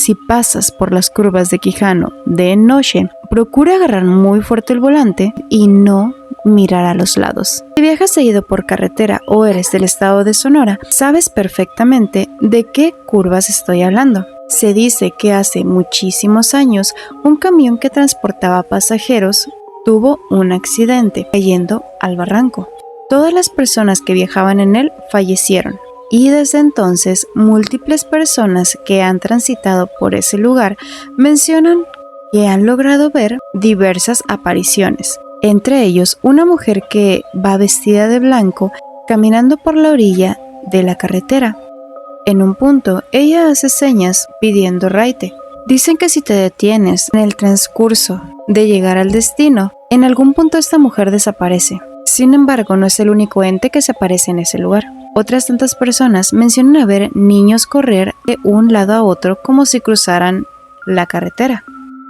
si pasas por las curvas de Quijano de noche, procura agarrar muy fuerte el volante y no mirar a los lados. Si viajas seguido por carretera o eres del estado de Sonora, sabes perfectamente de qué curvas estoy hablando. Se dice que hace muchísimos años un camión que transportaba pasajeros tuvo un accidente cayendo al barranco. Todas las personas que viajaban en él fallecieron. Y desde entonces, múltiples personas que han transitado por ese lugar mencionan que han logrado ver diversas apariciones. Entre ellos, una mujer que va vestida de blanco caminando por la orilla de la carretera. En un punto, ella hace señas pidiendo raite. Dicen que si te detienes en el transcurso de llegar al destino, en algún punto esta mujer desaparece. Sin embargo, no es el único ente que se aparece en ese lugar. Otras tantas personas mencionan ver niños correr de un lado a otro como si cruzaran la carretera.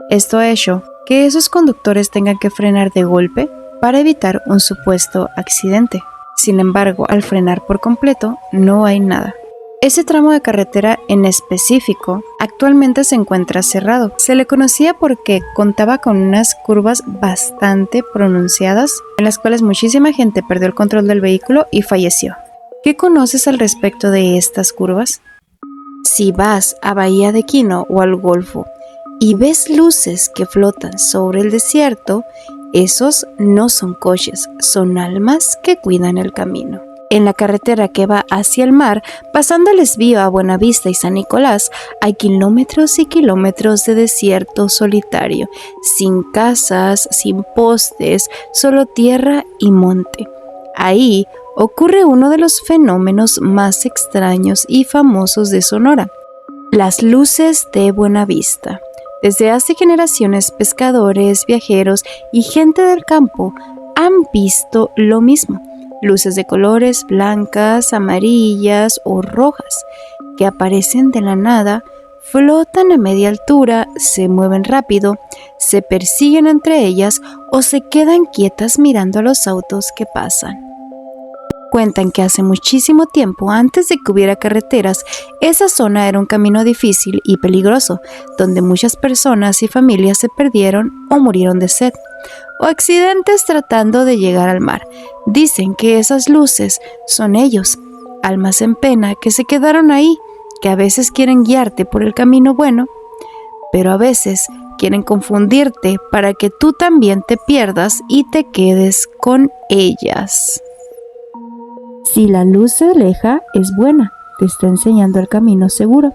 Esto ha hecho que esos conductores tengan que frenar de golpe para evitar un supuesto accidente. Sin embargo, al frenar por completo, no hay nada. Ese tramo de carretera en específico actualmente se encuentra cerrado. Se le conocía porque contaba con unas curvas bastante pronunciadas en las cuales muchísima gente perdió el control del vehículo y falleció. ¿Qué conoces al respecto de estas curvas? Si vas a Bahía de Quino o al Golfo y ves luces que flotan sobre el desierto, esos no son coches, son almas que cuidan el camino. En la carretera que va hacia el mar, pasando el desvío a Buenavista y San Nicolás, hay kilómetros y kilómetros de desierto solitario, sin casas, sin postes, solo tierra y monte. Ahí ocurre uno de los fenómenos más extraños y famosos de Sonora, las luces de Buenavista. Desde hace generaciones, pescadores, viajeros y gente del campo han visto lo mismo. Luces de colores blancas, amarillas o rojas que aparecen de la nada, flotan a media altura, se mueven rápido, se persiguen entre ellas o se quedan quietas mirando a los autos que pasan. Cuentan que hace muchísimo tiempo, antes de que hubiera carreteras, esa zona era un camino difícil y peligroso, donde muchas personas y familias se perdieron o murieron de sed, o accidentes tratando de llegar al mar. Dicen que esas luces son ellos, almas en pena que se quedaron ahí, que a veces quieren guiarte por el camino bueno, pero a veces quieren confundirte para que tú también te pierdas y te quedes con ellas. Si la luz se aleja, es buena, te está enseñando el camino seguro.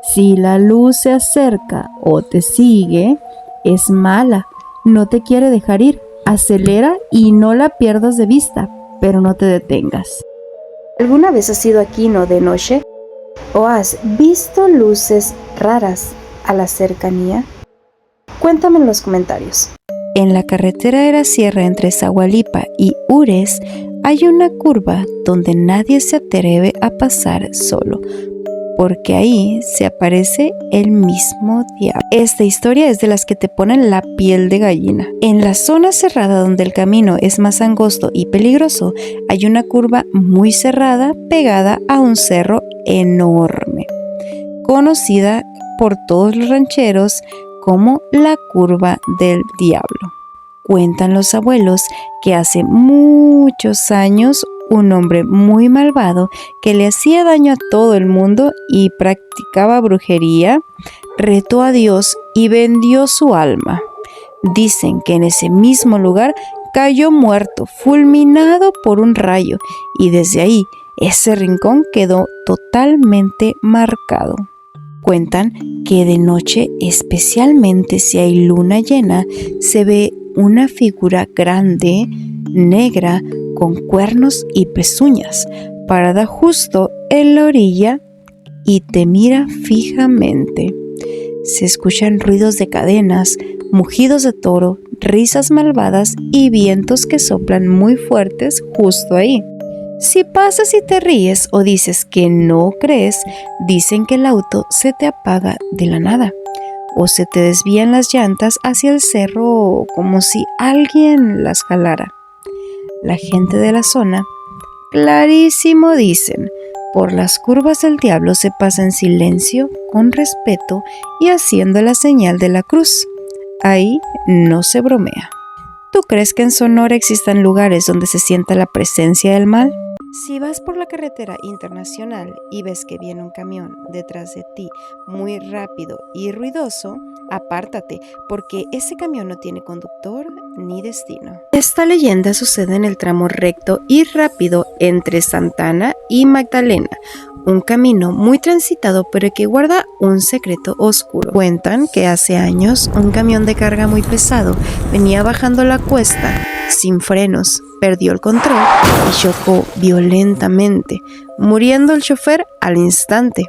Si la luz se acerca o te sigue, es mala, no te quiere dejar ir. Acelera y no la pierdas de vista, pero no te detengas. ¿Alguna vez has ido a Quino de noche? ¿O has visto luces raras a la cercanía? Cuéntame en los comentarios. En la carretera de la sierra entre Zagualipa y Ures hay una curva donde nadie se atreve a pasar solo, porque ahí se aparece el mismo diablo. Esta historia es de las que te ponen la piel de gallina. En la zona cerrada donde el camino es más angosto y peligroso, hay una curva muy cerrada pegada a un cerro enorme, conocida por todos los rancheros como la curva del diablo. Cuentan los abuelos que hace muchos años un hombre muy malvado que le hacía daño a todo el mundo y practicaba brujería, retó a Dios y vendió su alma. Dicen que en ese mismo lugar cayó muerto, fulminado por un rayo, y desde ahí ese rincón quedó totalmente marcado. Cuentan que de noche, especialmente si hay luna llena, se ve una figura grande, negra, con cuernos y pezuñas, parada justo en la orilla y te mira fijamente. Se escuchan ruidos de cadenas, mugidos de toro, risas malvadas y vientos que soplan muy fuertes justo ahí. Si pasas y te ríes o dices que no crees, dicen que el auto se te apaga de la nada o se te desvían las llantas hacia el cerro como si alguien las jalara. La gente de la zona, clarísimo dicen, Por las curvas del diablo se pasa en silencio, con respeto y haciendo la señal de la cruz. Ahí no se bromea. ¿Tú crees que en Sonora existan lugares donde se sienta la presencia del mal? Si vas por la carretera internacional y ves que viene un camión detrás de ti muy rápido y ruidoso, apártate, porque ese camión no tiene conductor ni destino. Esta leyenda sucede en el tramo recto y rápido entre Santana y Magdalena, un camino muy transitado pero que guarda un secreto oscuro. Cuentan que hace años un camión de carga muy pesado venía bajando la cuesta sin frenos, perdió el control y chocó violentamente, muriendo el chofer al instante.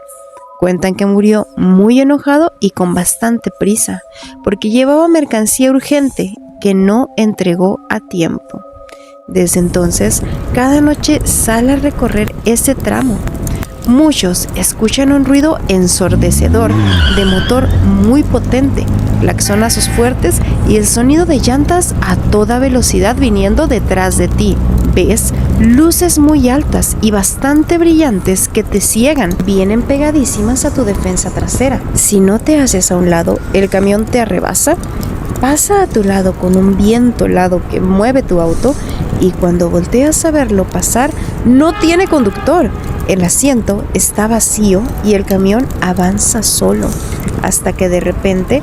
Cuentan que murió muy enojado y con bastante prisa, porque llevaba mercancía urgente que no entregó a tiempo. Desde entonces, cada noche sale a recorrer ese tramo. Muchos escuchan un ruido ensordecedor de motor muy potente, claxonazos fuertes y el sonido de llantas a toda velocidad viniendo detrás de ti. Ves luces muy altas y bastante brillantes que te ciegan, vienen pegadísimas a tu defensa trasera. Si no te haces a un lado, el camión te arrebasa, pasa a tu lado con un viento helado que mueve tu auto y cuando volteas a verlo pasar, no tiene conductor. El asiento está vacío y el camión avanza solo, hasta que de repente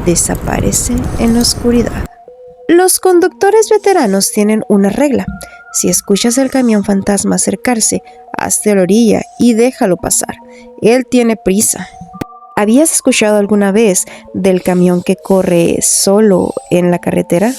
desaparece en la oscuridad. Los conductores veteranos tienen una regla. Si escuchas el camión fantasma acercarse, hazte a la orilla y déjalo pasar. Él tiene prisa. ¿Habías escuchado alguna vez del camión que corre solo en la carretera?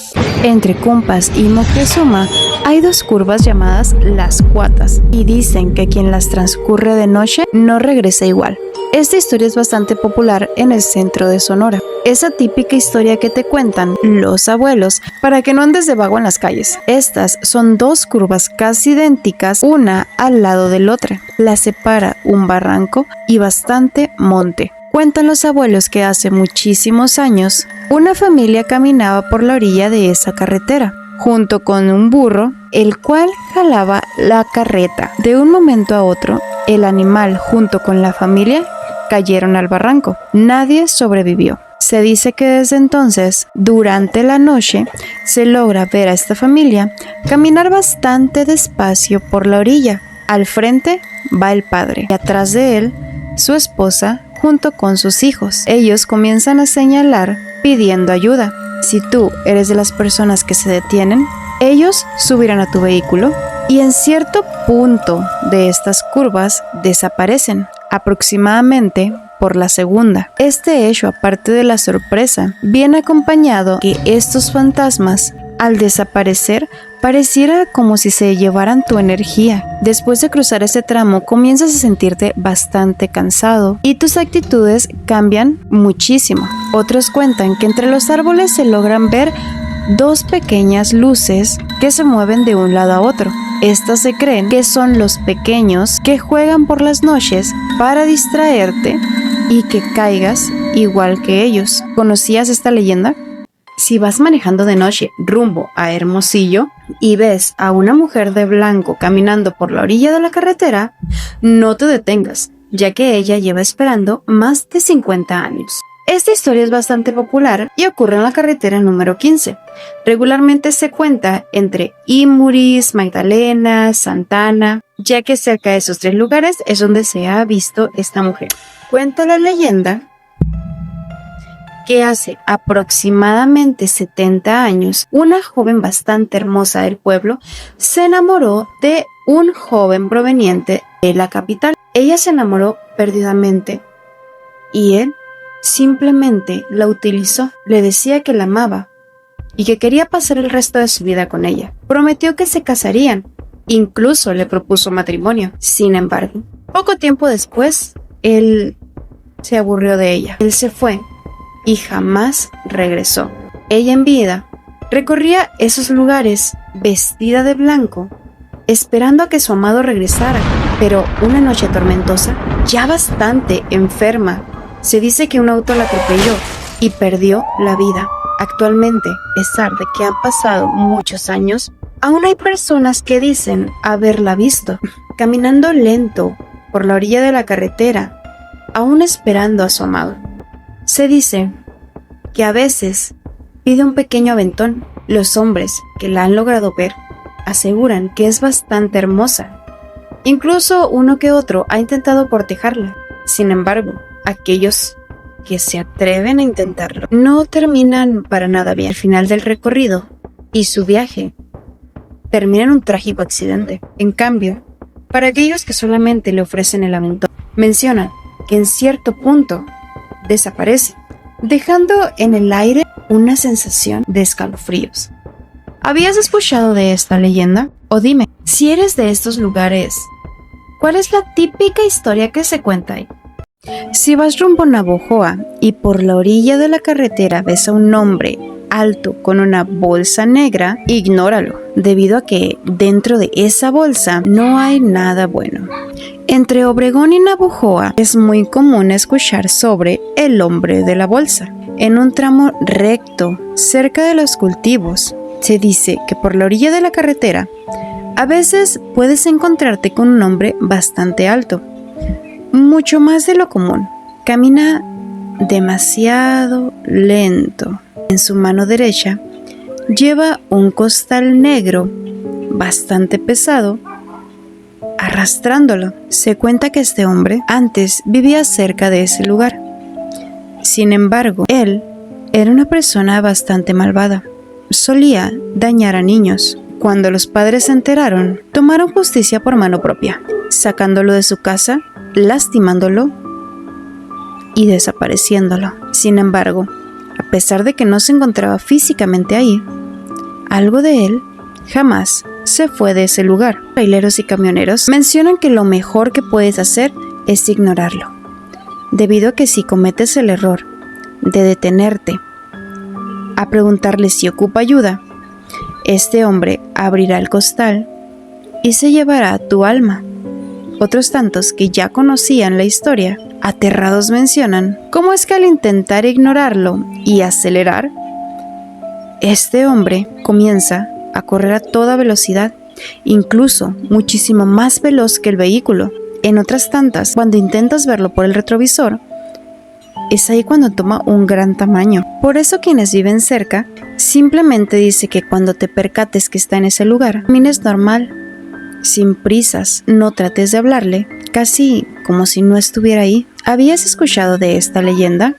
Entre Cumpas y Moctezuma hay dos curvas llamadas Las Cuatas y dicen que quien las transcurre de noche no regresa igual. Esta historia es bastante popular en el centro de Sonora. Esa típica historia que te cuentan los abuelos para que no andes de vago en las calles. Estas son dos curvas casi idénticas, una al lado de la otra. Las separa un barranco y bastante monte. Cuentan los abuelos que hace muchísimos años, una familia caminaba por la orilla de esa carretera, junto con un burro, el cual jalaba la carreta. De un momento a otro, el animal junto con la familia cayeron al barranco. Nadie sobrevivió. Se dice que desde entonces, durante la noche, se logra ver a esta familia caminar bastante despacio por la orilla. Al frente va el padre y atrás de él, su esposa, junto con sus hijos. Ellos comienzan a señalar pidiendo ayuda. Si tú eres de las personas que se detienen, ellos subirán a tu vehículo y en cierto punto de estas curvas desaparecen, aproximadamente por la segunda. Este hecho, aparte de la sorpresa, viene acompañado que estos fantasmas, al desaparecer, pareciera como si se llevaran tu energía. Después de cruzar ese tramo, comienzas a sentirte bastante cansado y tus actitudes cambian muchísimo. Otros cuentan que entre los árboles se logran ver dos pequeñas luces que se mueven de un lado a otro. Estas se creen que son los pequeños que juegan por las noches para distraerte y que caigas igual que ellos. ¿Conocías esta leyenda? Si vas manejando de noche rumbo a Hermosillo y ves a una mujer de blanco caminando por la orilla de la carretera, no te detengas, ya que ella lleva esperando más de 50 años. Esta historia es bastante popular y ocurre en la carretera número 15. Regularmente se cuenta entre Imuris, Magdalena, Santana, ya que cerca de esos tres lugares es donde se ha visto esta mujer. Cuenta la leyenda que hace aproximadamente 70 años, una joven bastante hermosa del pueblo se enamoró de un joven proveniente de la capital. Ella se enamoró perdidamente y él simplemente la utilizó. Le decía que la amaba y que quería pasar el resto de su vida con ella. Prometió que se casarían, incluso le propuso matrimonio. Sin embargo, poco tiempo después, él se aburrió de ella. Él se fue y jamás regresó. Ella en vida recorría esos lugares vestida de blanco, esperando a que su amado regresara, pero una noche tormentosa, ya bastante enferma, se dice que un auto la atropelló y perdió la vida. Actualmente, a pesar de que han pasado muchos años, aún hay personas que dicen haberla visto, caminando lento por la orilla de la carretera, aún esperando a su amado. Se dice que a veces pide un pequeño aventón. Los hombres que la han logrado ver aseguran que es bastante hermosa. Incluso uno que otro ha intentado cortejarla. Sin embargo, aquellos que se atreven a intentarlo no terminan para nada bien. Al final del recorrido y su viaje termina en un trágico accidente. En cambio, para aquellos que solamente le ofrecen el aventón, mencionan que en cierto punto desaparece, dejando en el aire una sensación de escalofríos. ¿Habías escuchado de esta leyenda? O dime, si eres de estos lugares, ¿cuál es la típica historia que se cuenta ahí? Si vas rumbo a Navojoa y por la orilla de la carretera ves a un hombre alto con una bolsa negra, ignóralo, debido a que dentro de esa bolsa no hay nada bueno. Entre Obregón y Navojoa es muy común escuchar sobre el hombre de la bolsa. En un tramo recto, cerca de los cultivos, se dice que por la orilla de la carretera, a veces puedes encontrarte con un hombre bastante alto, mucho más de lo común. Camina demasiado lento. En su mano derecha lleva un costal negro bastante pesado, arrastrándolo. Se cuenta que este hombre antes vivía cerca de ese lugar. Sin embargo, él era una persona bastante malvada. Solía dañar a niños. Cuando los padres se enteraron, tomaron justicia por mano propia, sacándolo de su casa, lastimándolo y desapareciéndolo. Sin embargo, a pesar de que no se encontraba físicamente ahí, algo de él jamás se fue de ese lugar. Traileros y camioneros mencionan que lo mejor que puedes hacer es ignorarlo, debido a que si cometes el error de detenerte a preguntarle si ocupa ayuda, este hombre abrirá el costal y se llevará tu alma. Otros tantos que ya conocían la historia, aterrados mencionan cómo es que al intentar ignorarlo y acelerar, este hombre comienza a correr a toda velocidad, incluso muchísimo más veloz que el vehículo. En otras tantas, cuando intentas verlo por el retrovisor, es ahí cuando toma un gran tamaño. Por eso quienes viven cerca simplemente dice que cuando te percates que está en ese lugar, camines normal, sin prisas, no trates de hablarle, casi como si no estuviera ahí. ¿Habías escuchado de esta leyenda?